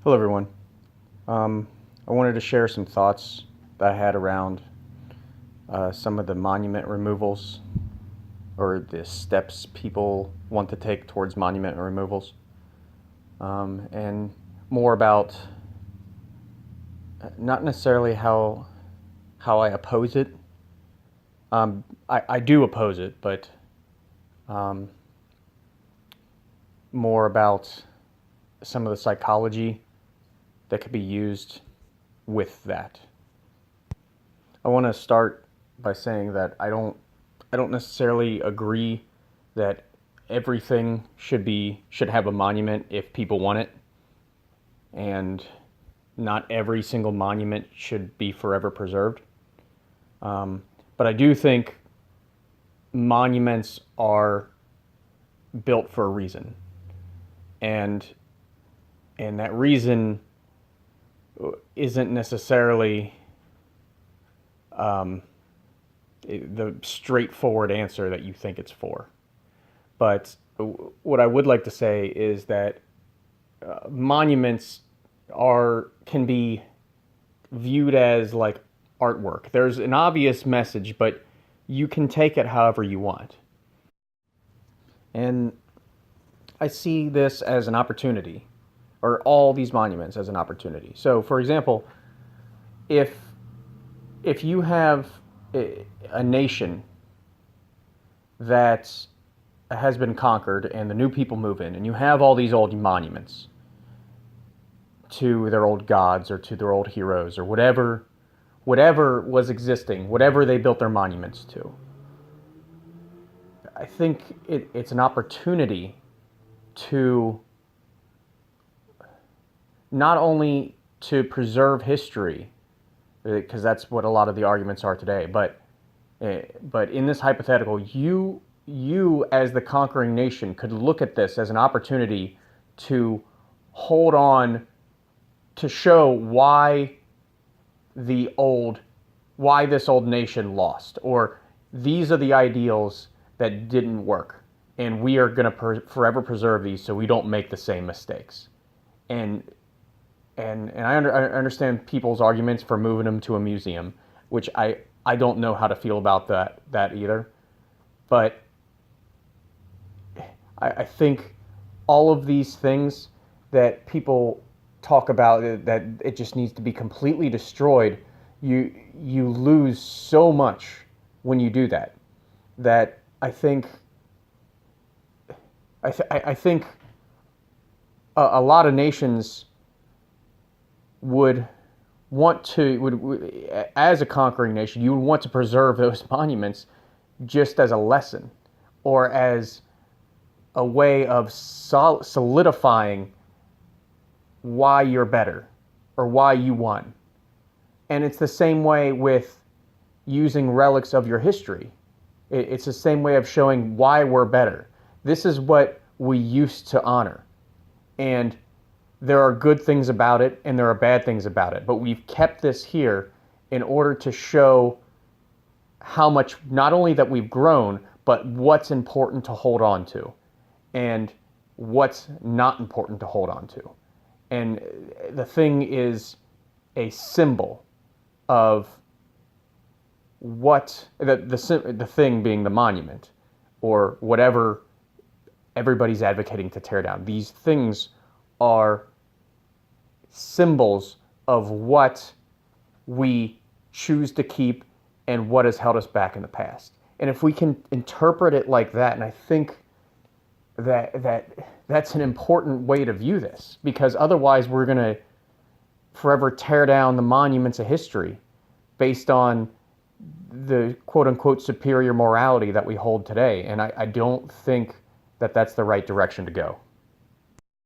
Hello, everyone. I wanted to share some thoughts that I had around some of the monument removals or the steps people want to take towards monument removals, and more about not necessarily how I oppose it. I do oppose it, but um, more about some of the psychology that could be used with that. I want to start by saying that I don't necessarily agree that everything should have a monument if people want it, and not every single monument should be forever preserved. But I do think monuments are built for a reason, and that reason isn't necessarily um, the straightforward answer that you think it's for. But what I would like to say is that monuments can be viewed as like artwork. There's an obvious message, but you can take it however you want. And I see this as an opportunity, or all these monuments as an opportunity. So, for example, if you have a nation that has been conquered and the new people move in, and you have all these old monuments to their old gods or to their old heroes or whatever was existing, whatever they built their monuments to. I think it's an opportunity to not only to preserve history, because that's what a lot of the arguments are today, but in this hypothetical, you as the conquering nation could look at this as an opportunity to hold on, to show why this old nation lost, or these are the ideals that didn't work, and we are going to forever preserve these so we don't make the same mistakes. And I understand people's arguments for moving them to a museum, which I don't know how to feel about that either. But I think all of these things that people talk about, that it just needs to be completely destroyed, you lose so much when you do that. That I think a lot of nations would want to as a conquering nation, you would want to preserve those monuments just as a lesson, or as a way of solidifying why you're better or why you won. And it's the same way with using relics of your history. It's the same way of showing why we're better. This is what we used to honor. And there are good things about it and there are bad things about it. But we've kept this here in order to show how much, not only that we've grown, but what's important to hold on to and what's not important to hold on to. And the thing is a symbol of what the thing being the monument, or whatever everybody's advocating to tear down. These things are symbols of what we choose to keep and what has held us back in the past. And if we can interpret it like that, and I think that's an important way to view this, because otherwise we're going to forever tear down the monuments of history based on the quote-unquote superior morality that we hold today. And I don't think that that's the right direction to go.